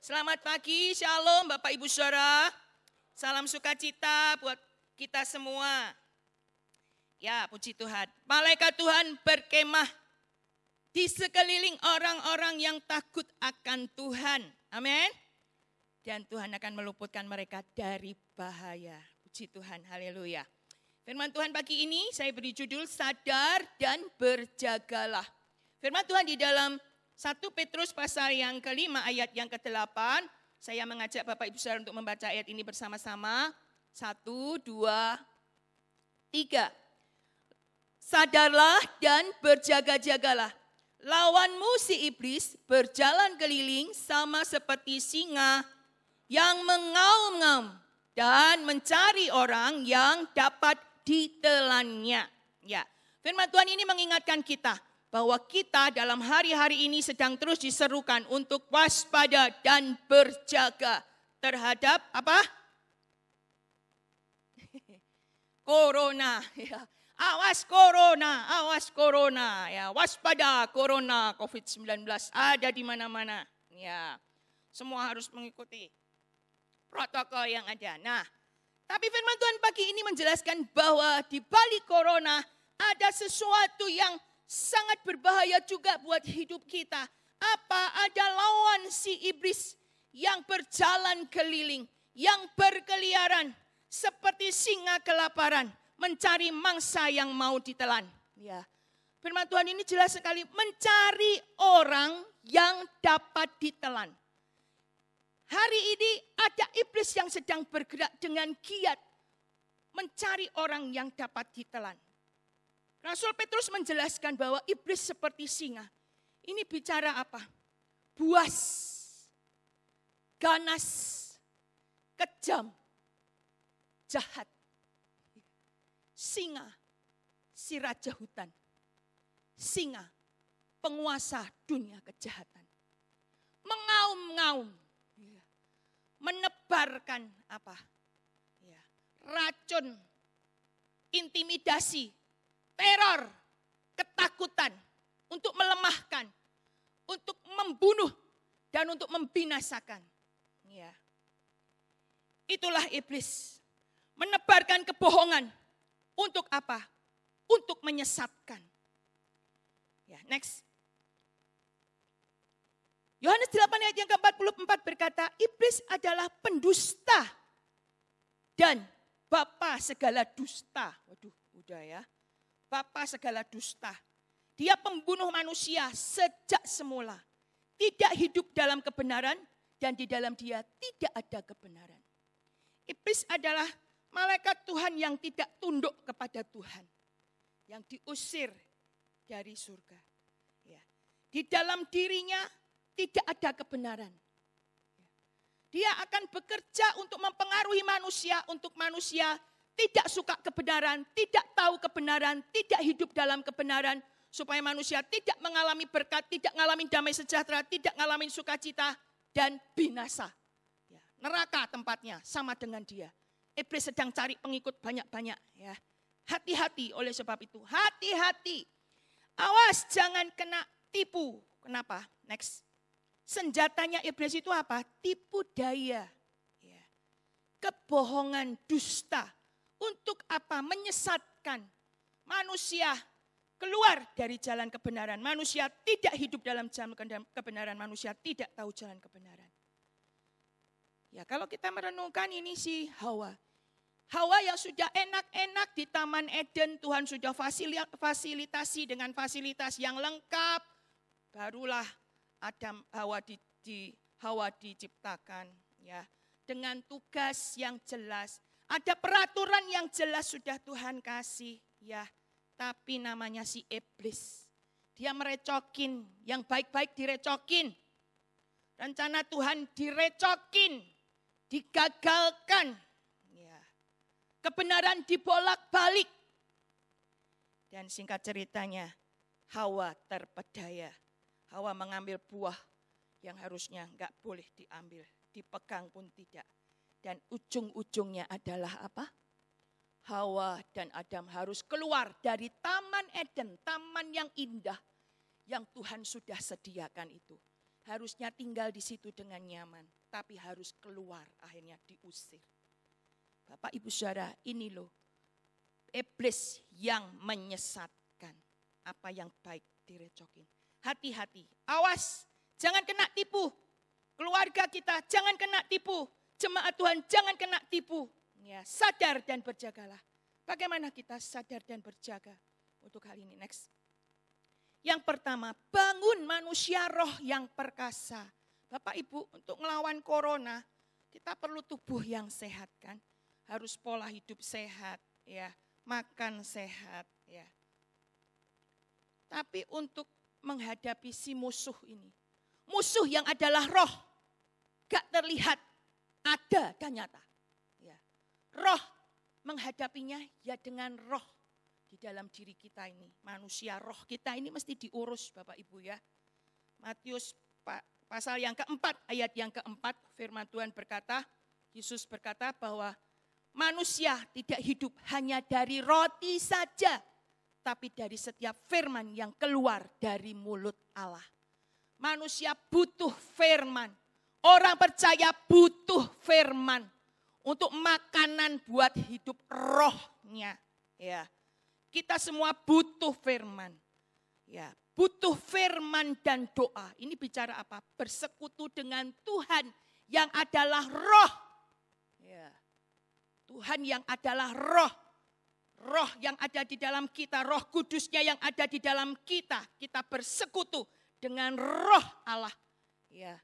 Selamat pagi, shalom Bapak Ibu Saudara. Salam sukacita buat kita semua. Ya, puji Tuhan. Malaikat Tuhan berkemah di sekeliling orang-orang yang takut akan Tuhan. Amin. Dan Tuhan akan meluputkan mereka dari bahaya. Puji Tuhan, haleluya. Firman Tuhan pagi ini saya beri judul sadar dan berjagalah. Firman Tuhan di dalam 1 Petrus pasal yang kelima ayat yang ke-8. Saya mengajak Bapak Ibu Saudara untuk membaca ayat ini bersama-sama. 1, 2, 3. Sadarlah dan berjaga-jagalah. Lawanmu si iblis berjalan keliling sama seperti singa yang mengaum-ngaum dan mencari orang yang dapat ditelannya. Ya, firman Tuhan ini mengingatkan kita bahwa kita dalam hari-hari ini sedang terus diserukan untuk waspada dan berjaga terhadap apa? Corona. Ya. Awas corona. Ya, waspada corona COVID-19 ada di mana-mana. Ya, semua harus mengikuti protokol yang ada. Nah, tapi firman Tuhan pagi ini menjelaskan bahwa di balik corona ada sesuatu yang sangat berbahaya juga buat hidup kita. Apa? Ada lawan si iblis yang berjalan keliling, yang berkeliaran seperti singa kelaparan, mencari mangsa yang mau ditelan. Ya. Firman Tuhan ini jelas sekali, mencari orang yang dapat ditelan. Hari ini ada iblis yang sedang bergerak dengan giat mencari orang yang dapat ditelan. Rasul Petrus menjelaskan bahwa iblis seperti singa. Ini bicara apa? Buas, ganas, kejam, jahat. Singa, si raja hutan. Singa, penguasa dunia kejahatan. Mengaum-ngaum. Menebarkan apa? Racun, intimidasi, teror, ketakutan untuk melemahkan, untuk membunuh, dan untuk membinasakan. Ya. Itulah iblis. Menebarkan kebohongan. Untuk apa? Untuk menyesatkan. Ya, next. Yohanes 8 ayat yang ke-44 berkata, iblis adalah pendusta dan bapa segala dusta. Waduh, udah ya. Bapa segala dusta. Dia pembunuh manusia sejak semula. Tidak hidup dalam kebenaran dan di dalam dia tidak ada kebenaran. Iblis adalah malaikat Tuhan yang tidak tunduk kepada Tuhan. Yang diusir dari surga. Ya. Di dalam dirinya tidak ada kebenaran. Dia akan bekerja untuk mempengaruhi manusia, untuk manusia tidak suka kebenaran, tidak tahu kebenaran, tidak hidup dalam kebenaran, supaya manusia tidak mengalami berkat, tidak mengalami damai sejahtera, tidak mengalami sukacita, dan binasa. Ya, neraka tempatnya sama dengan dia. Iblis sedang cari pengikut banyak-banyak. Ya. Hati-hati oleh sebab itu, hati-hati. Awas jangan kena tipu. Kenapa? Next. Senjatanya iblis itu apa? Tipu daya. Ya. Kebohongan, dusta. Untuk apa? Menyesatkan manusia keluar dari jalan kebenaran. Manusia tidak hidup dalam jalan kebenaran. Manusia tidak tahu jalan kebenaran. Ya, kalau kita merenungkan ini si Hawa. Hawa yang sudah enak-enak di Taman Eden, Tuhan sudah fasilitasi dengan fasilitas yang lengkap. Barulah Hawa diciptakan, ya, dengan tugas yang jelas. Ada peraturan yang jelas sudah Tuhan kasih, ya. Tapi namanya si iblis. Dia merecokin, yang baik-baik direcokin. Rencana Tuhan direcokin, digagalkan. Ya. Kebenaran dibolak-balik. Dan singkat ceritanya, Hawa terpedaya. Hawa mengambil buah yang harusnya enggak boleh diambil, dipegang pun tidak. Dan ujung-ujungnya adalah apa? Hawa dan Adam harus keluar dari Taman Eden, taman yang indah yang Tuhan sudah sediakan itu. harusnya tinggal di situ dengan nyaman. Tapi harus keluar, akhirnya diusir. Bapak Ibu Saudara, ini loh iblis yang menyesatkan. Apa yang baik direcokin. Hati-hati, awas, jangan kena tipu. Keluarga kita jangan kena tipu. Jemaat Tuhan jangan kena tipu. Ya, sadar dan berjagalah. Bagaimana kita sadar dan berjaga untuk hal ini? Next. Yang pertama, bangun manusia roh yang perkasa. Bapak Ibu, untuk melawan corona, kita perlu tubuh yang sehat kan. Harus pola hidup sehat, ya, makan sehat, ya. Tapi untuk menghadapi si musuh ini, musuh yang adalah roh, gak terlihat, ada dan nyata. Ya. Roh menghadapinya ya dengan roh di dalam diri kita ini. Manusia roh kita ini mesti diurus Bapak Ibu ya. Matius pasal yang keempat, ayat yang keempat, firman Tuhan berkata, Yesus berkata bahwa manusia tidak hidup hanya dari roti saja, tapi dari setiap firman yang keluar dari mulut Allah. Manusia butuh firman. Orang percaya butuh firman untuk makanan buat hidup rohnya. Ya, kita semua butuh firman. Ya, butuh firman dan doa. Ini bicara apa? Bersekutu dengan Tuhan yang adalah roh. Ya, Tuhan yang adalah roh. Roh yang ada di dalam kita, Roh Kudusnya yang ada di dalam kita. Kita bersekutu dengan roh Allah. Ya.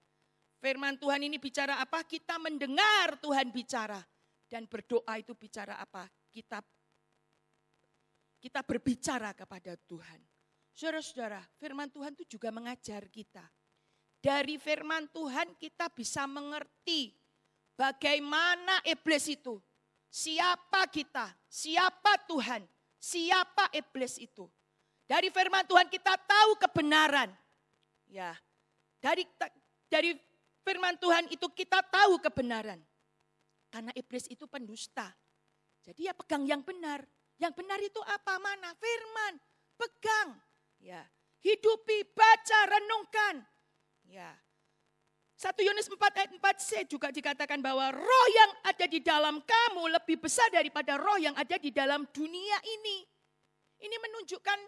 Firman Tuhan ini bicara apa? Kita mendengar Tuhan bicara. Dan berdoa itu bicara apa? Kita berbicara kepada Tuhan. Saudara-saudara, firman Tuhan itu juga mengajar kita. Dari firman Tuhan kita bisa mengerti bagaimana iblis itu. Siapa kita, siapa Tuhan, siapa iblis itu. Dari firman Tuhan kita tahu kebenaran. Ya, dari firman Tuhan itu kita tahu kebenaran. Karena iblis itu pendusta. Jadi ya pegang yang benar. Yang benar itu apa? Mana? Firman. Pegang. Ya, hidupi, baca, renungkan. Ya. 1 Yohanes 4 ayat 4c juga dikatakan bahwa roh yang ada di dalam kamu lebih besar daripada roh yang ada di dalam dunia ini. Ini menunjukkan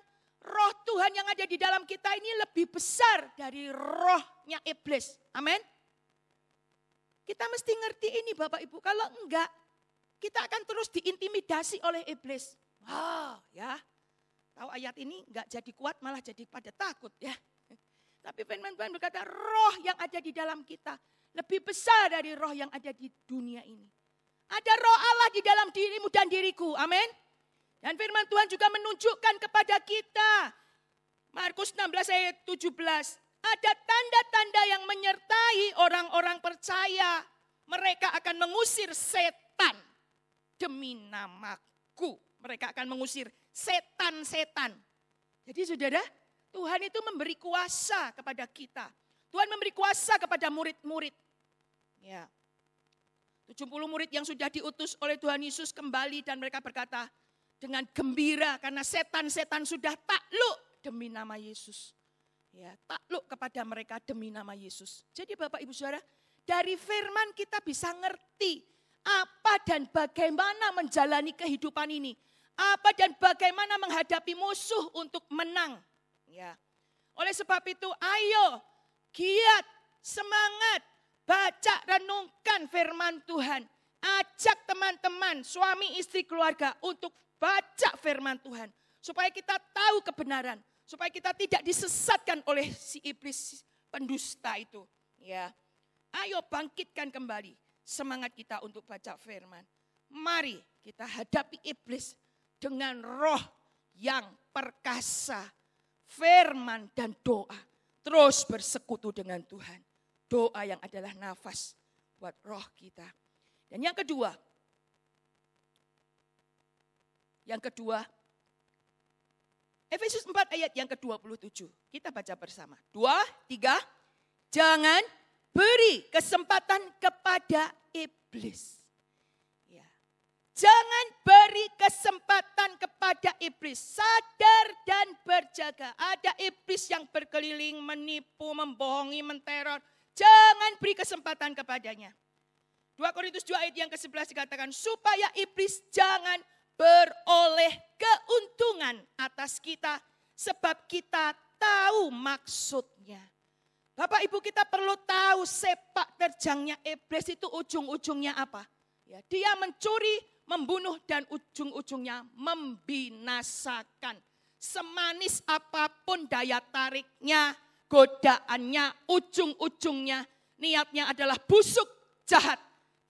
roh Tuhan yang ada di dalam kita ini lebih besar dari rohnya iblis. Amin. Kita mesti ngerti ini Bapak Ibu. Kalau enggak, kita akan terus diintimidasi oleh iblis. Ya. Tahu ayat ini enggak jadi kuat malah jadi pada takut ya. Tapi firman Tuhan berkata roh yang ada di dalam kita lebih besar dari roh yang ada di dunia ini. Ada roh Allah di dalam dirimu dan diriku. Amin. Dan firman Tuhan juga menunjukkan kepada kita. Markus 16 ayat 17. Ada tanda-tanda yang menyertai orang-orang percaya. Mereka akan mengusir setan demi namaku. Mereka akan mengusir setan-setan. Jadi saudara, Tuhan itu memberi kuasa kepada kita. Tuhan memberi kuasa kepada murid-murid. Ya. 70 murid yang sudah diutus oleh Tuhan Yesus kembali dan mereka berkata dengan gembira karena setan-setan sudah takluk demi nama Yesus. Ya, takluk kepada mereka demi nama Yesus. Jadi Bapak Ibu Saudara, dari firman kita bisa ngerti apa dan bagaimana menjalani kehidupan ini. Apa dan bagaimana menghadapi musuh untuk menang. Ya. Oleh sebab itu ayo giat, semangat, baca, renungkan firman Tuhan. Ajak teman-teman, suami, istri, keluarga untuk baca firman Tuhan. Supaya kita tahu kebenaran. Supaya kita tidak disesatkan oleh si iblis pendusta itu. Ya. Ayo bangkitkan kembali semangat kita untuk baca firman. Mari kita hadapi iblis dengan roh yang perkasa. Firman dan doa. Terus bersekutu dengan Tuhan. Doa yang adalah nafas buat roh kita. Dan yang kedua. Efesus 4 ayat yang ke-27. Kita baca bersama. 2, 3. Jangan beri kesempatan kepada iblis. Ya. Jangan beri kesempatan kepada iblis. Sadar dan berjaga. Ada iblis yang berkeliling, menipu, membohongi, menteror. Jangan beri kesempatan kepadanya. 2 Korintus 2 ayat yang ke-11 dikatakan, supaya iblis jangan beroleh keuntungan atas kita, sebab kita tahu maksudnya. Bapak Ibu, kita perlu tahu sepak terjangnya iblis itu ujung-ujungnya apa. Ya, dia mencuri, membunuh, dan ujung-ujungnya membinasakan. Semanis apapun daya tariknya, godaannya, ujung-ujungnya, niatnya adalah busuk, jahat.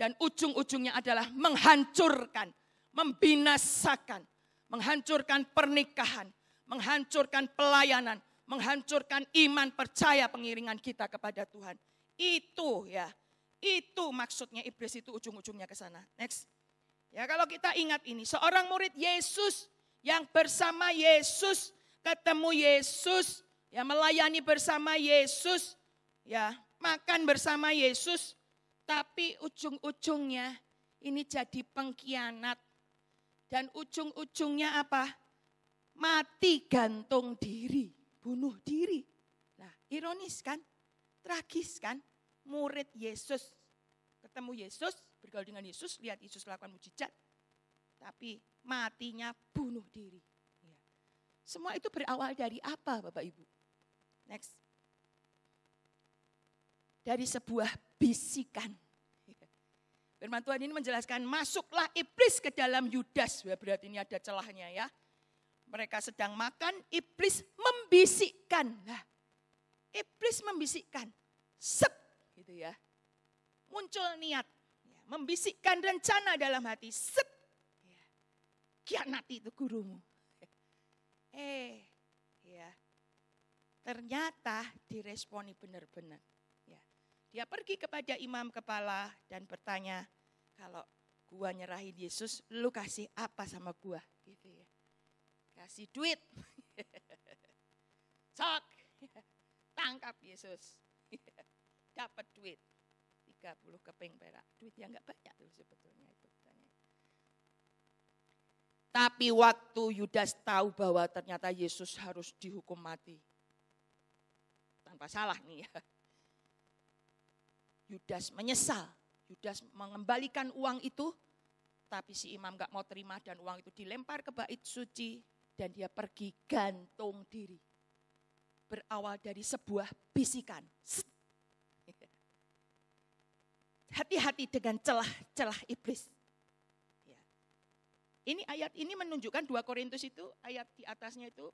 Dan ujung-ujungnya adalah menghancurkan, membinasakan, menghancurkan pernikahan, menghancurkan pelayanan, menghancurkan iman percaya pengiringan kita kepada Tuhan. Itu ya, itu maksudnya iblis itu ujung-ujungnya ke sana. Next. Ya, kalau kita ingat ini, seorang murid Yesus yang bersama Yesus, ketemu Yesus, ya melayani bersama Yesus, ya makan bersama Yesus, tapi ujung-ujungnya ini jadi pengkhianat. Dan ujung-ujungnya apa? Mati gantung diri, bunuh diri. Nah, ironis kan? Tragis kan? Murid Yesus, ketemu Yesus, bergaul dengan Yesus, lihat Yesus lakukan mujizat. Tapi matinya bunuh diri. Ya. Semua itu berawal dari apa Bapak Ibu? Next. Dari sebuah bisikan. Firman Tuhan ini menjelaskan, masuklah iblis ke dalam Yudas. Berarti ini ada celahnya ya. Mereka sedang makan, iblis membisikkan. Nah, iblis membisikkan. Set, gitu ya. Muncul niat. Ya, membisikkan rencana dalam hati. Set. Ya. Khianati itu gurumu. Ya. Ternyata diresponi benar-benar. Dia pergi kepada imam kepala dan bertanya, kalau gua nyerahin Yesus, lu kasih apa sama gua? Gitu ya. Kasih duit. Sok, tangkap Yesus. Dapat duit. 30 keping perak. Duit yang enggak banyak tuh sebetulnya itu. Tapi waktu Yudas tahu bahwa ternyata Yesus harus dihukum mati. Tanpa salah nih ya. Yudas menyesal, Yudas mengembalikan uang itu, tapi si imam gak mau terima dan uang itu dilempar ke bait suci dan dia pergi gantung diri. Berawal dari sebuah bisikan. Hati-hati dengan celah-celah iblis. Ya. Ini ayat ini menunjukkan 2 Korintus itu, ayat di atasnya itu,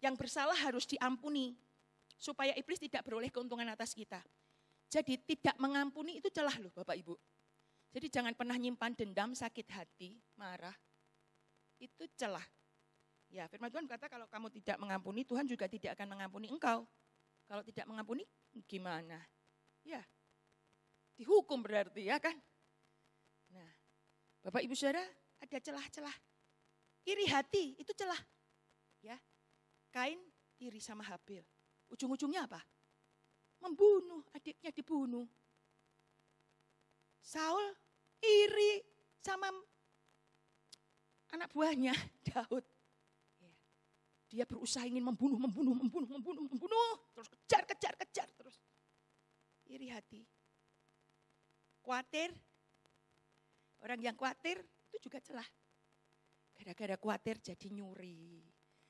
yang bersalah harus diampuni, supaya iblis tidak beroleh keuntungan atas kita. Jadi tidak mengampuni itu celah loh Bapak Ibu. Jadi jangan pernah nyimpan dendam, sakit hati, marah. Itu celah. Ya, firman Tuhan kata kalau kamu tidak mengampuni, Tuhan juga tidak akan mengampuni engkau. Kalau tidak mengampuni gimana? Ya, dihukum berarti ya kan. Nah, Bapak Ibu Saudara, ada celah-celah. Iri hati itu celah. Ya, Kain iri sama Habil. Ujung-ujungnya apa? Membunuh, adiknya dibunuh. Saul iri sama anak buahnya Daud. Dia berusaha ingin membunuh. Terus kejar terus. Iri hati. Khawatir. Orang yang khawatir itu juga celah. Gara-gara khawatir jadi nyuri.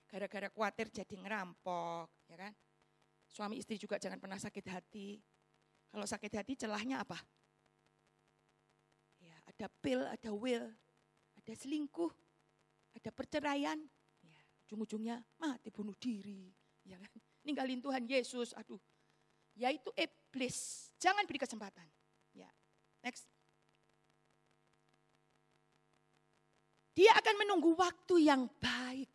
Gara-gara khawatir jadi ngerampok. Ya kan? Suami istri juga jangan pernah sakit hati. Kalau sakit hati celahnya apa? Ya, ada pil, ada will, ada selingkuh, ada perceraian. Ya, ujung-ujungnya mati bunuh diri. Ya kan? Ninggalin Tuhan Yesus. Aduh. Ya itu iblis. Jangan beri kesempatan. Ya. Next. Dia akan menunggu waktu yang baik.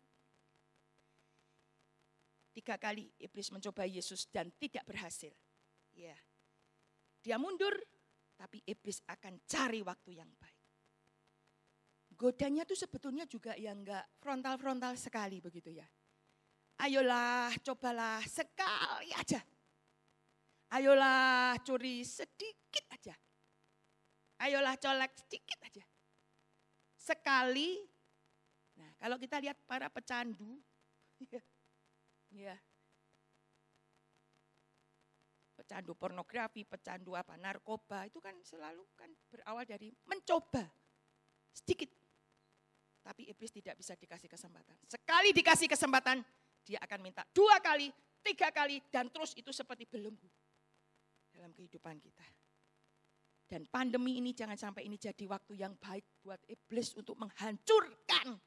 3 kali iblis mencoba Yesus dan tidak berhasil. Ya. Dia mundur, tapi iblis akan cari waktu yang baik. Godanya tuh sebetulnya juga yang enggak frontal-frontal sekali begitu ya. Ayolah, cobalah sekali aja. Ayolah curi sedikit aja. Ayolah colek sedikit aja. sekali. Nah, kalau kita lihat para pecandu, ya, pecandu pornografi, pecandu narkoba, itu kan selalu kan berawal dari mencoba sedikit. Tapi iblis tidak bisa dikasih kesempatan. Sekali dikasih kesempatan, dia akan minta 2 kali, 3 kali, dan terus itu seperti belenggu dalam kehidupan kita. Dan pandemi ini jangan sampai ini jadi waktu yang baik buat iblis untuk menghancurkan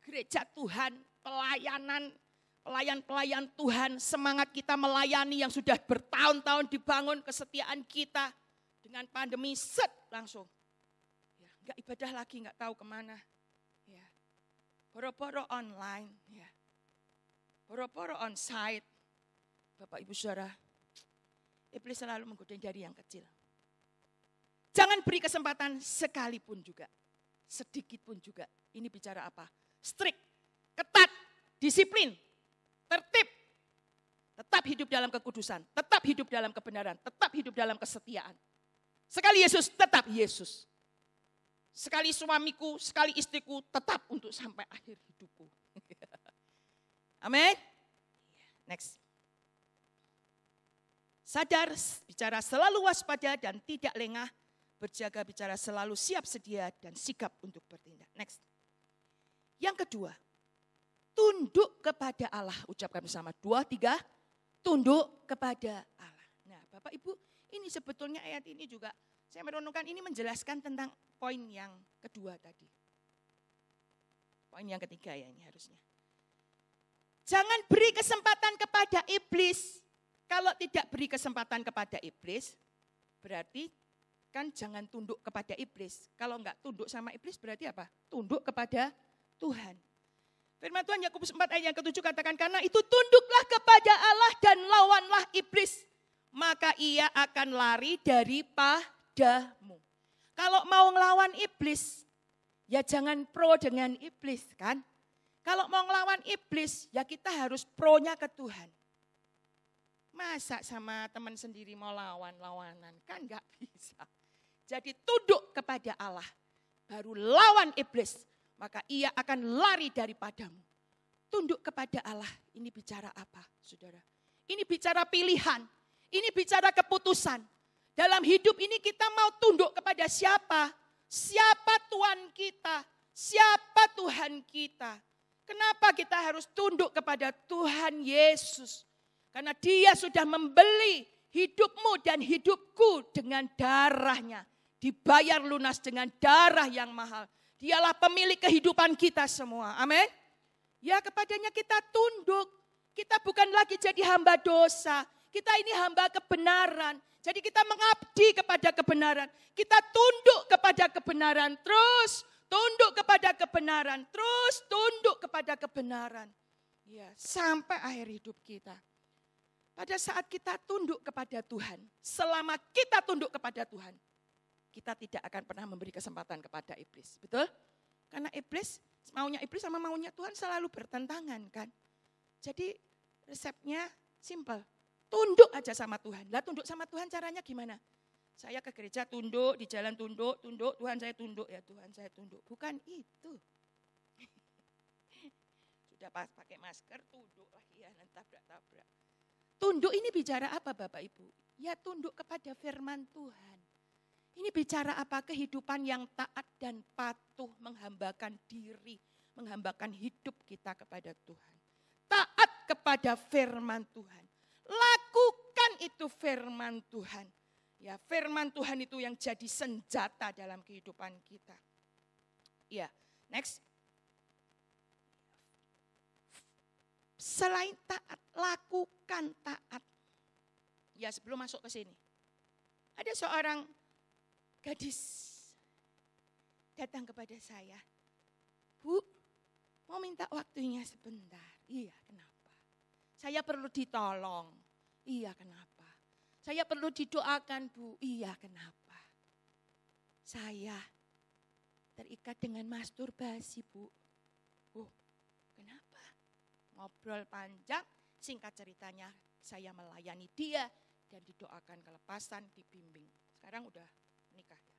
gereja Tuhan, pelayan Tuhan, semangat kita melayani yang sudah bertahun-tahun dibangun, kesetiaan kita dengan pandemi, langsung. Enggak ibadah lagi, enggak tahu kemana. Ya. Boro-boro online, ya. Boro-boro onsite. Bapak Ibu Saudara, iblis selalu menggoda dari yang kecil. Jangan beri kesempatan sekalipun juga. Sedikit pun juga. Ini bicara apa? Strict, ketat, disiplin, tertib. Tetap hidup dalam kekudusan, tetap hidup dalam kebenaran, tetap hidup dalam kesetiaan. Sekali Yesus, tetap Yesus. Sekali suamiku, sekali istriku, tetap untuk sampai akhir hidupku. Amin. Next. Sadar, bicara selalu waspada dan tidak lengah. Berjaga, bicara selalu siap sedia dan sigap untuk bertindak. Next. Yang kedua, tunduk kepada Allah. Ucapkan bersama, 2, 3. Tunduk kepada Allah. Nah, Bapak Ibu, ini sebetulnya ayat ini juga saya merenungkan, ini menjelaskan tentang poin yang kedua tadi. Poin yang ketiga ya ini harusnya. Jangan beri kesempatan kepada iblis. Kalau tidak beri kesempatan kepada iblis, berarti kan jangan tunduk kepada iblis. Kalau enggak tunduk sama iblis berarti apa? Tunduk kepada Tuhan. Firman Tuhan Yakobus 4 ayat yang ke-7 katakan, karena itu tunduklah kepada Allah dan lawanlah iblis. Maka ia akan lari daripadamu. Kalau mau ngelawan iblis, ya jangan pro dengan iblis kan. Kalau mau ngelawan iblis, ya kita harus pro-nya ke Tuhan. Masa sama teman sendiri mau lawan-lawanan, kan gak bisa. Jadi tunduk kepada Allah, baru lawan iblis, maka ia akan lari daripadamu. Tunduk kepada Allah, ini bicara apa saudara? Ini bicara pilihan, ini bicara keputusan. Dalam hidup ini kita mau tunduk kepada siapa? Siapa Tuhan kita? Siapa Tuhan kita? Kenapa kita harus tunduk kepada Tuhan Yesus? Karena Dia sudah membeli hidupmu dan hidupku dengan darahnya. Dibayar lunas dengan darah yang mahal. Dialah pemilik kehidupan kita semua. Amin. Ya, kepadanya kita tunduk. Kita bukan lagi jadi hamba dosa. Kita ini hamba kebenaran. Jadi kita mengabdi kepada kebenaran. Kita tunduk kepada kebenaran. Terus tunduk kepada kebenaran. Terus tunduk kepada kebenaran. Ya, sampai akhir hidup kita. Pada saat kita tunduk kepada Tuhan, selama kita tunduk kepada Tuhan, kita tidak akan pernah memberi kesempatan kepada iblis. Betul? Karena maunya iblis sama maunya Tuhan selalu bertentangan kan. Jadi resepnya simple. Tunduk aja sama Tuhan. Lah tunduk sama Tuhan caranya gimana? Saya ke gereja tunduk, di jalan tunduk, Tuhan saya tunduk, ya Tuhan saya tunduk. Bukan itu. Sudah pakai masker, tunduk lagi ya, tabrak-tabrak. Tunduk ini bicara apa Bapak Ibu? Ya tunduk kepada firman Tuhan. Ini bicara apa? Kehidupan yang taat dan patuh, menghambakan diri, menghambakan hidup kita kepada Tuhan. Taat kepada firman Tuhan. Lakukan itu firman Tuhan. Ya, firman Tuhan itu yang jadi senjata dalam kehidupan kita. Ya, next. Selain taat, lakukan taat. Ya, sebelum masuk ke sini. Ada seorang gadis datang kepada saya. Bu, mau minta waktunya sebentar. Iya, kenapa? Saya perlu ditolong. Iya, kenapa? Saya perlu didoakan, Bu. Iya, kenapa? Saya terikat dengan masturbasi, Bu. Oh, kenapa? Ngobrol panjang, singkat ceritanya saya melayani dia dan didoakan kelepasan, dibimbing. Sekarang udah nikah ya.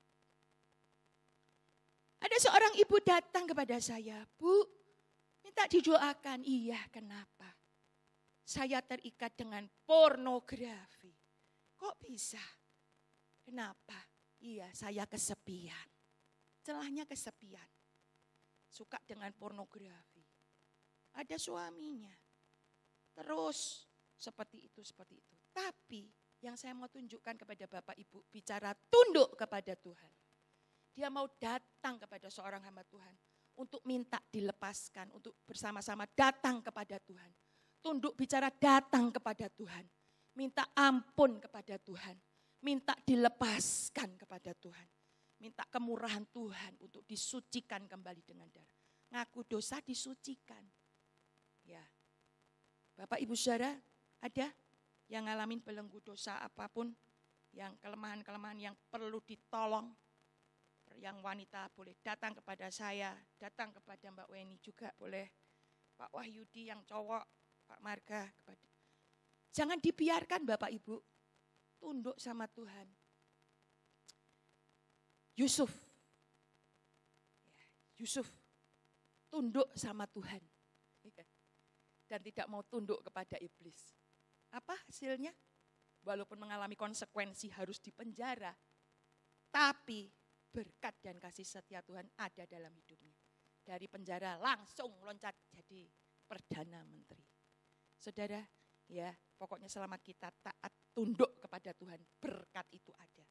Ada seorang ibu datang kepada saya, Bu, minta didoakan. Iya, kenapa? Saya terikat dengan pornografi. Kok bisa? Kenapa? Iya, saya kesepian. Celahnya kesepian. Suka dengan pornografi. Ada suaminya. Terus seperti itu. Tapi yang saya mau tunjukkan kepada Bapak Ibu, bicara tunduk kepada Tuhan. Dia mau datang kepada seorang hamba Tuhan untuk minta dilepaskan, untuk bersama-sama datang kepada Tuhan. Tunduk bicara datang kepada Tuhan. Minta ampun kepada Tuhan. Minta dilepaskan kepada Tuhan. Minta kemurahan Tuhan untuk disucikan kembali dengan darah. Ngaku dosa disucikan. Ya. Bapak Ibu Saudara, ada yang ngalamin belenggu dosa apapun, yang kelemahan-kelemahan yang perlu ditolong. Yang wanita boleh datang kepada saya, datang kepada Mbak Weni juga boleh, Pak Wahyudi yang cowok, Pak Marga. Jangan dibiarkan Bapak Ibu, tunduk sama Tuhan. Yusuf tunduk sama Tuhan dan tidak mau tunduk kepada iblis. Apa hasilnya? Walaupun mengalami konsekuensi harus dipenjara, tapi berkat dan kasih setia Tuhan ada dalam hidupnya. Dari penjara langsung loncat jadi Perdana Menteri. Saudara, ya pokoknya selama kita taat tunduk kepada Tuhan, berkat itu ada.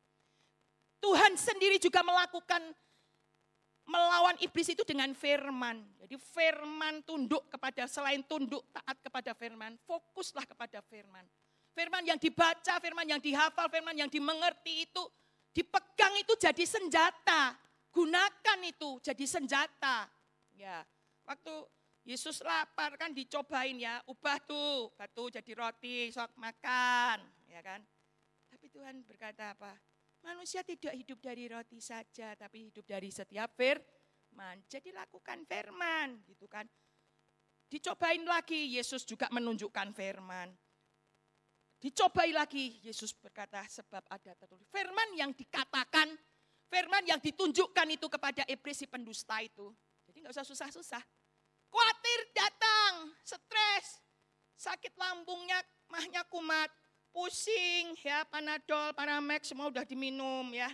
Tuhan sendiri juga melawan iblis itu dengan firman. Jadi firman tunduk kepada, selain tunduk taat kepada firman, fokuslah kepada firman. Firman yang dibaca, firman yang dihafal, firman yang dimengerti itu, dipegang itu jadi senjata. Gunakan itu jadi senjata. Ya, waktu Yesus lapar kan dicobain ya, ubah tuh batu jadi roti, sok makan, ya kan. Tapi Tuhan berkata apa? Manusia tidak hidup dari roti saja, tapi hidup dari setiap firman. Jadi lakukan firman, gitu kan. Dicobain lagi, Yesus juga menunjukkan firman. Dicobai lagi, Yesus berkata sebab ada tertulis. Firman yang dikatakan, firman yang ditunjukkan itu kepada iblis si pendusta itu. Jadi gak usah susah-susah. Khawatir datang, stres, sakit lambungnya, mahnya kumat, pusing, ya Panadol, Paramex semua udah diminum ya.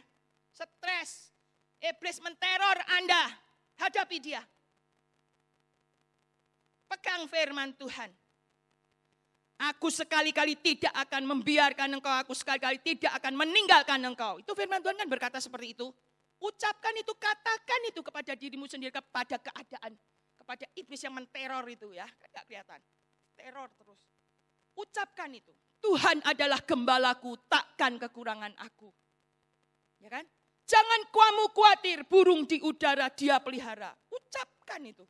Stres, iblis menteror Anda, hadapi dia. Pegang firman Tuhan. Aku sekali-kali tidak akan membiarkan engkau, aku sekali-kali tidak akan meninggalkan engkau. Itu firman Tuhan kan berkata seperti itu. Ucapkan itu, katakan itu kepada dirimu sendiri, kepada keadaan, kepada iblis yang menteror itu ya. Tidak kelihatan, teror terus. Ucapkan itu, Tuhan adalah gembalaku, takkan kekurangan aku. Ya kan? Jangan kamu khawatir, burung di udara dia pelihara. Ucapkan itu.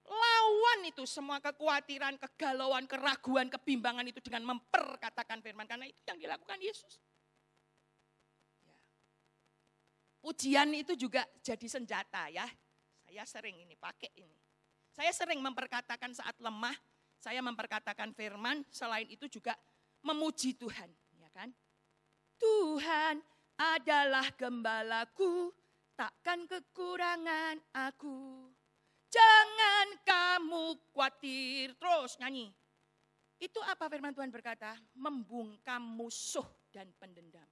Lawan itu semua kekhawatiran, kegalauan, keraguan, kebimbangan itu dengan memperkatakan firman. Karena itu yang dilakukan Yesus. Ya. Pujian itu juga jadi senjata ya. Saya sering ini pakai ini. Saya sering memperkatakan saat lemah, saya memperkatakan firman. Selain itu juga memuji Tuhan. Ya kan? Tuhan adalah gembalaku, takkan kekurangan aku. Jangan kamu khawatir, terus nyanyi. Itu apa firman Tuhan berkata? Membungkam musuh dan pendendam.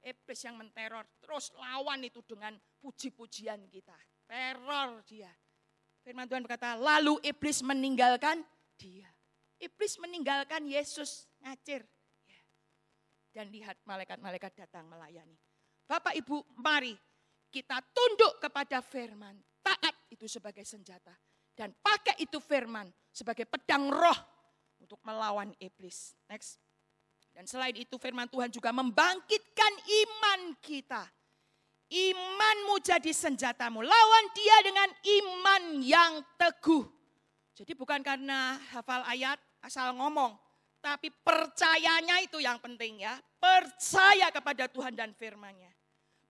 Iblis yang menteror, terus lawan itu dengan puji-pujian kita. Teror dia. Firman Tuhan berkata, lalu iblis meninggalkan dia. Iblis meninggalkan Yesus, ngacir. Dan lihat malaikat-malaikat datang melayani. Bapak Ibu, mari kita tunduk kepada firman. Taat itu sebagai senjata. Dan pakai itu firman sebagai pedang roh untuk melawan iblis. Next. Dan selain itu firman Tuhan juga membangkitkan iman kita. Imanmu jadi senjatamu. Lawan dia dengan iman yang teguh. Jadi bukan karena hafal ayat asal ngomong. Tapi percayanya itu yang penting ya. Percaya kepada Tuhan dan firman-Nya.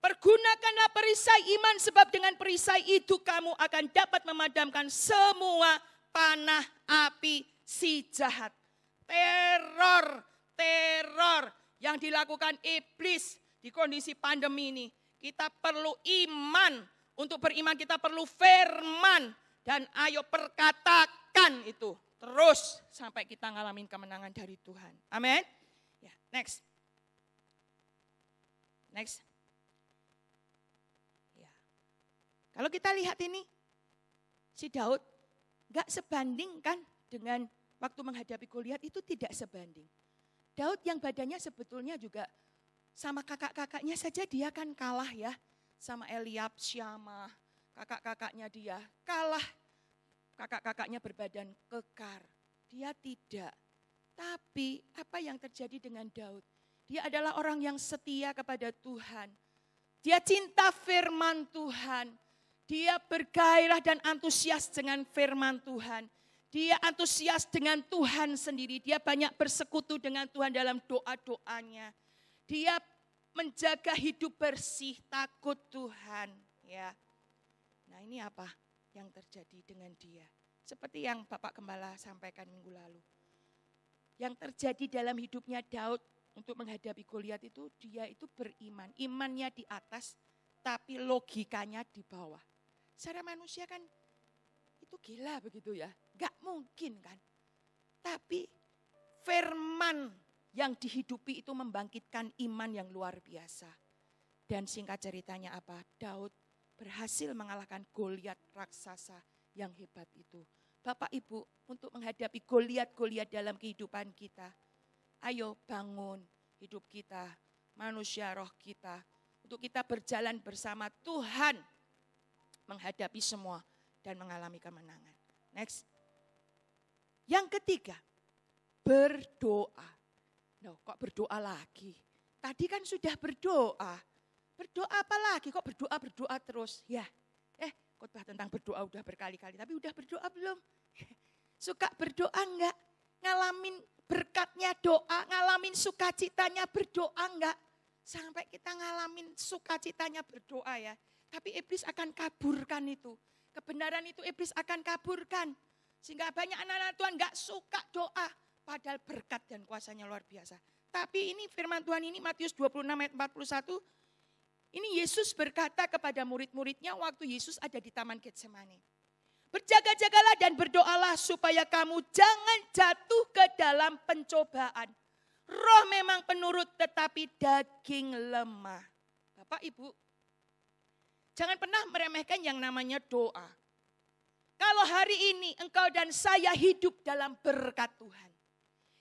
Pergunakanlah perisai iman sebab dengan perisai itu kamu akan dapat memadamkan semua panah api si jahat. Teror yang dilakukan iblis di kondisi pandemi ini. Kita perlu iman Untuk beriman kita perlu firman. Dan ayo perkatakan itu terus sampai kita ngalamin kemenangan dari Tuhan. Amin. Ya, next. Ya. Kalau kita lihat ini, si Daud gak sebanding kan dengan waktu menghadapi Goliat, itu tidak sebanding. Daud yang badannya sebetulnya juga sama kakak-kakaknya saja dia kan kalah ya. Sama Eliab, Syama, kakak-kakaknya dia kalah. Kakak-kakaknya berbadan kekar. Dia tidak. Tapi apa yang terjadi dengan Daud? Dia adalah orang yang setia kepada Tuhan. Dia cinta firman Tuhan. Dia bergairah dan antusias dengan firman Tuhan. Dia antusias dengan Tuhan sendiri. Dia banyak bersekutu dengan Tuhan dalam doa-doanya. Dia menjaga hidup bersih, takut Tuhan. Ya. Nah ini apa yang terjadi dengan dia? Seperti yang Bapak Gembala sampaikan minggu lalu. Yang terjadi dalam hidupnya Daud untuk menghadapi Goliat itu, dia itu beriman. Imannya di atas, tapi logikanya di bawah. Secara manusia kan itu gila begitu ya. Gak mungkin kan. Tapi firman yang dihidupi itu membangkitkan iman yang luar biasa. Dan singkat ceritanya apa? Daud berhasil mengalahkan Goliat raksasa yang hebat itu. Bapak Ibu, untuk menghadapi Goliat-Goliat dalam kehidupan kita, ayo bangun hidup kita, manusia roh kita, untuk kita berjalan bersama Tuhan, menghadapi semua dan mengalami kemenangan. Next. Yang ketiga, berdoa. Loh, kok berdoa lagi? Tadi kan sudah berdoa. Berdoa apa lagi? Kok berdoa terus? Ya, khotbah tentang berdoa udah berkali-kali. Tapi udah berdoa belum? Suka berdoa enggak? Ngalamin berkatnya doa, ngalamin sukacitanya berdoa enggak? Sampai kita ngalamin sukacitanya berdoa ya. Tapi iblis akan kaburkan itu. Kebenaran itu iblis akan kaburkan. Sehingga banyak anak-anak Tuhan enggak suka doa. Padahal berkat dan kuasanya luar biasa. Tapi ini firman Tuhan ini Matius 26 ayat 41. Ini Yesus berkata kepada murid-muridnya waktu Yesus ada di Taman Getsemani. Berjaga-jagalah dan berdoalah supaya kamu jangan jatuh ke dalam pencobaan. Roh memang penurut tetapi daging lemah. Bapak Ibu, jangan pernah meremehkan yang namanya doa. Kalau hari ini engkau dan saya hidup dalam berkat Tuhan.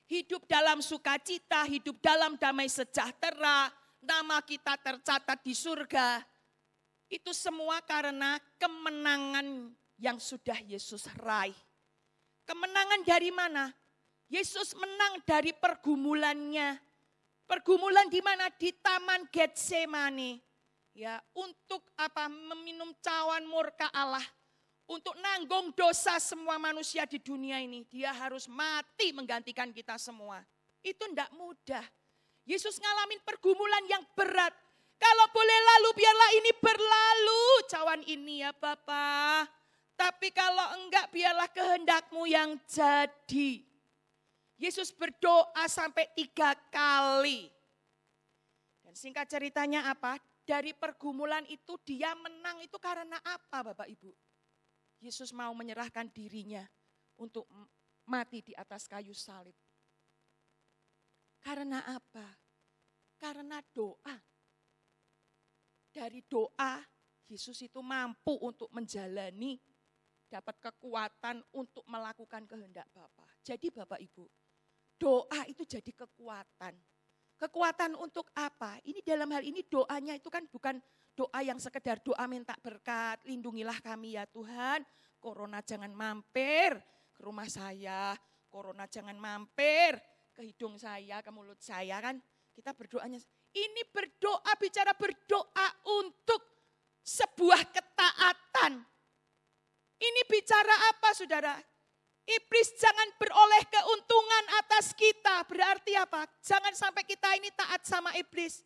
Hidup dalam sukacita, hidup dalam damai sejahtera, nama kita tercatat di surga. Itu semua karena kemenangan yang sudah Yesus raih. Kemenangan dari mana? Yesus menang dari pergumulannya. Pergumulan di mana? Di Taman Getsemani. Ya, untuk apa? Meminum cawan murka Allah. Untuk nanggung dosa semua manusia di dunia ini. Dia harus mati menggantikan kita semua. Itu tidak mudah. Yesus ngalamin pergumulan yang berat. Kalau boleh lalu, biarlah ini berlalu. Cawan ini ya Bapa. Tapi kalau enggak, biarlah kehendakmu yang jadi. Yesus berdoa sampai 3 kali. Dan singkat ceritanya apa? Dari pergumulan itu dia menang itu karena apa Bapak Ibu? Yesus mau menyerahkan dirinya untuk mati di atas kayu salib. Karena apa? Karena doa. Dari doa, Yesus itu mampu untuk menjalani, dapat kekuatan untuk melakukan kehendak Bapa. Jadi Bapak Ibu, doa itu jadi kekuatan. Kekuatan untuk apa? Ini dalam hal ini doanya itu kan bukan doa yang sekedar doa minta berkat, lindungilah kami ya Tuhan, corona jangan mampir ke rumah saya, corona jangan mampir ke hidung saya, ke mulut saya kan. Kita berdoanya, ini berdoa, bicara berdoa untuk sebuah ketaatan. Ini bicara apa saudara? Iblis jangan beroleh keuntungan atas kita, berarti apa? Jangan sampai kita ini taat sama iblis.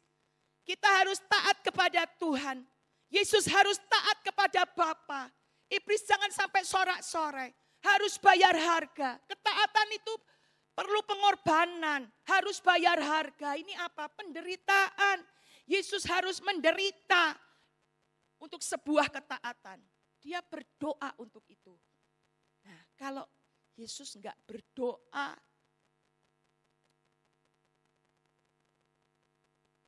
Kita harus taat kepada Tuhan. Yesus harus taat kepada Bapa. Iblis jangan sampai sorak-sorai. Harus bayar harga. Ketaatan itu perlu pengorbanan. Harus bayar harga. Ini apa? Penderitaan. Yesus harus menderita untuk sebuah ketaatan. Dia berdoa untuk itu. Nah, kalau Yesus enggak berdoa,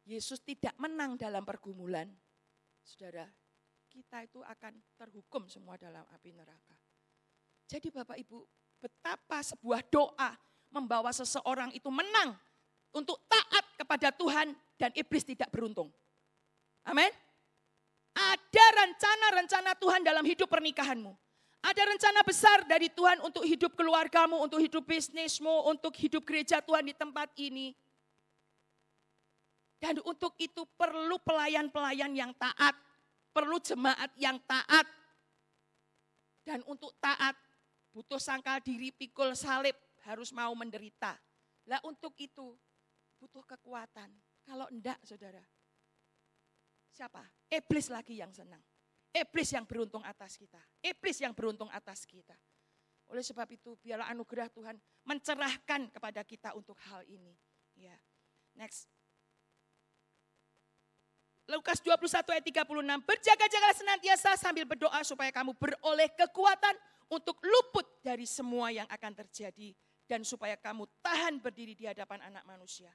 Yesus tidak menang dalam pergumulan, saudara, kita itu akan terhukum semua dalam api neraka. Jadi Bapak Ibu, betapa sebuah doa membawa seseorang itu menang untuk taat kepada Tuhan dan iblis tidak beruntung. Amin. Ada rencana-rencana Tuhan dalam hidup pernikahanmu. Ada rencana besar dari Tuhan untuk hidup keluargamu, untuk hidup bisnismu, untuk hidup gereja Tuhan di tempat ini. Dan untuk itu perlu pelayan-pelayan yang taat, perlu jemaat yang taat. Dan untuk taat butuh sangkal diri, pikul salib, harus mau menderita. Lah untuk itu butuh kekuatan. Kalau enggak saudara, siapa? Iblis lagi yang senang. Iblis yang beruntung atas kita. Iblis yang beruntung atas kita. Oleh sebab itu biarlah anugerah Tuhan mencerahkan kepada kita untuk hal ini. Ya. Next. Lukas 21 ayat 36. Berjaga-jagalah senantiasa sambil berdoa supaya kamu beroleh kekuatan untuk luput dari semua yang akan terjadi. Dan supaya kamu tahan berdiri di hadapan anak manusia.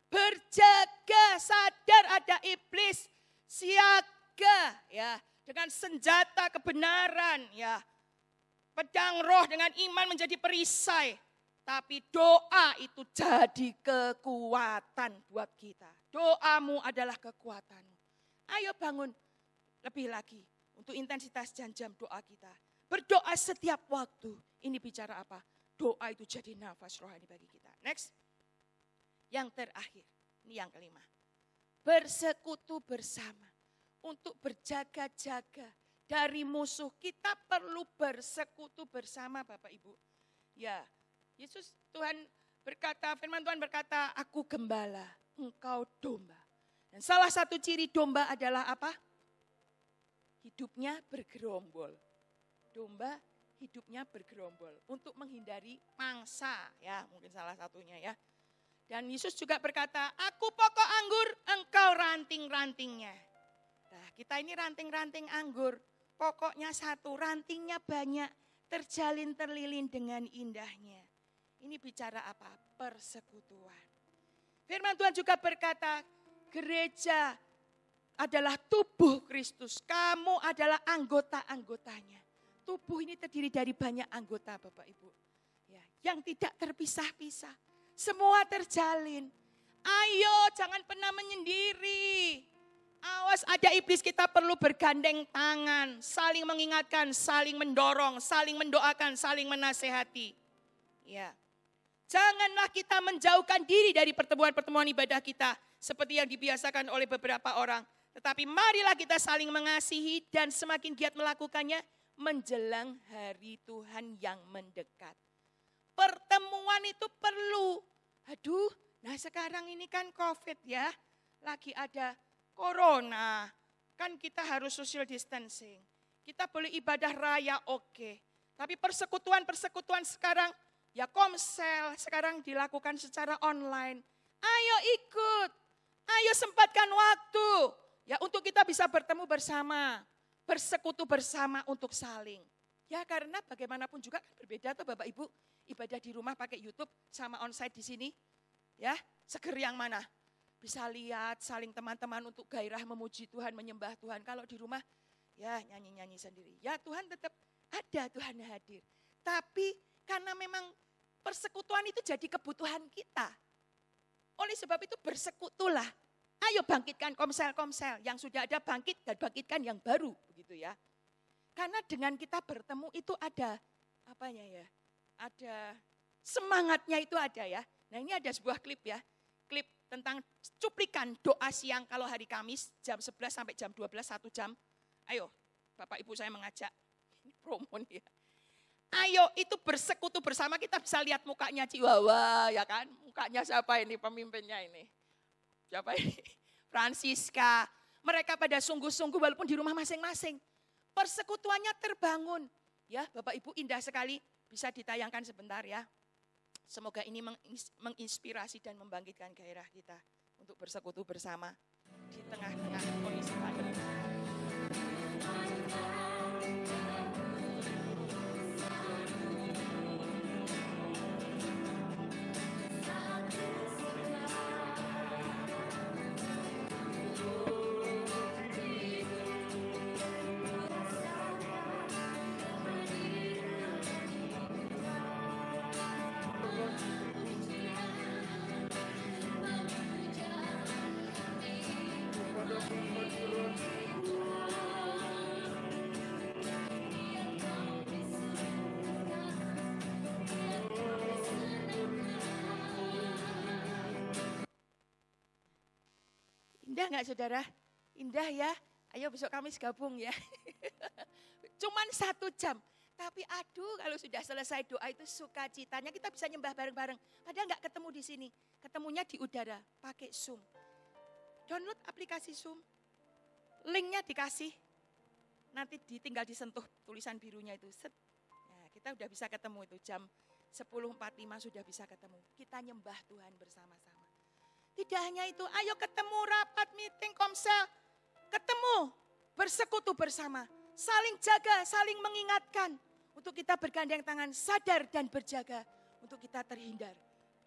Berjaga, sadar ada iblis, siaga ya, dengan senjata kebenaran ya. Pedang roh dengan iman menjadi perisai. Tapi doa itu jadi kekuatan buat kita. Doamu adalah kekuatanmu. Ayo bangun lebih lagi untuk intensitas jam-jam doa kita. Berdoa setiap waktu. Ini bicara apa? Doa itu jadi nafas rohani bagi kita. Next. Yang terakhir, ini yang kelima. Bersekutu bersama untuk berjaga-jaga dari musuh. Kita perlu bersekutu bersama Bapak Ibu. Ya, Yesus Tuhan berkata, firman Tuhan berkata, aku gembala, engkau domba. Dan salah satu ciri domba adalah apa? Hidupnya bergerombol. Domba hidupnya bergerombol untuk menghindari mangsa, ya mungkin salah satunya ya. Dan Yesus juga berkata, aku pokok anggur, engkau ranting-rantingnya. Nah, kita ini ranting-ranting anggur, pokoknya satu, rantingnya banyak, terjalin terlilin dengan indahnya. Ini bicara apa? Persekutuan. Firman Tuhan juga berkata, gereja adalah tubuh Kristus. Kamu adalah anggota-anggotanya. Tubuh ini terdiri dari banyak anggota Bapak Ibu. Ya, yang tidak terpisah-pisah. Semua terjalin. Ayo jangan pernah menyendiri. Awas ada iblis, kita perlu bergandeng tangan. Saling mengingatkan, saling mendorong, saling mendoakan, saling menasehati. Ya. Janganlah kita menjauhkan diri dari pertemuan-pertemuan ibadah kita. Seperti yang dibiasakan oleh beberapa orang. Tetapi marilah kita saling mengasihi dan semakin giat melakukannya menjelang hari Tuhan yang mendekat. Pertemuan itu perlu. Aduh, nah sekarang ini kan COVID ya. Lagi ada corona. Kan kita harus social distancing. Kita boleh ibadah raya oke. Tapi persekutuan-persekutuan sekarang ya komsel sekarang dilakukan secara online. Ayo ikut. Ayo sempatkan waktu. Ya untuk kita bisa bertemu bersama. Bersekutu bersama untuk saling. Ya karena bagaimanapun juga kan berbeda tuh Bapak Ibu. Ibadah di rumah pakai YouTube sama onsite di sini. Ya, seger yang mana? Bisa lihat saling teman-teman untuk gairah memuji Tuhan, menyembah Tuhan. Kalau di rumah ya nyanyi-nyanyi sendiri. Ya Tuhan tetap ada, Tuhan hadir. Tapi karena memang persekutuan itu jadi kebutuhan kita. Oleh sebab itu bersekutulah. Ayo bangkitkan komsel-komsel yang sudah ada, bangkit dan bangkitkan yang baru begitu ya. Karena dengan kita bertemu itu ada apanya ya? Ada semangatnya itu ada ya. Nah ini ada sebuah klip ya. Klip tentang cuplikan doa siang kalau hari Kamis jam 11 sampai jam 12 1 jam. Ayo Bapak Ibu saya mengajak. Ini promo nih ya. Ayo itu bersekutu bersama, kita bisa lihat mukanya Ciwawa ya kan. Mukanya siapa ini pemimpinnya ini. Siapa ini? Francisca. Mereka pada sungguh-sungguh walaupun di rumah masing-masing. Persekutuannya terbangun. Ya Bapak Ibu indah sekali. Bisa ditayangkan sebentar ya. Semoga ini menginspirasi dan membangkitkan gairah kita untuk bersekutu bersama di tengah-tengah kondisi pandemi. Indah nggak saudara? Indah ya. Ayo besok Kamis gabung ya. Cuman 1 jam. Tapi aduh kalau sudah selesai doa itu sukacitanya kita bisa nyembah bareng-bareng. Padahal nggak ketemu di sini. Ketemunya di udara pakai Zoom. Download aplikasi Zoom. Linknya dikasih. Nanti tinggal disentuh tulisan birunya itu. Set. Nah, kita udah bisa ketemu itu jam 10.45 sudah bisa ketemu. Kita nyembah Tuhan bersama-sama. Tidak hanya itu, ayo ketemu rapat, meeting, komsel. Ketemu, bersekutu bersama. Saling jaga, saling mengingatkan. Untuk kita bergandeng tangan, sadar dan berjaga. Untuk kita terhindar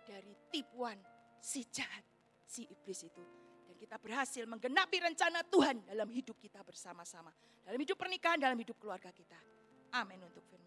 dari tipuan si jahat, si iblis itu. Dan kita berhasil menggenapi rencana Tuhan dalam hidup kita bersama-sama. Dalam hidup pernikahan, dalam hidup keluarga kita. Amin untuk firman.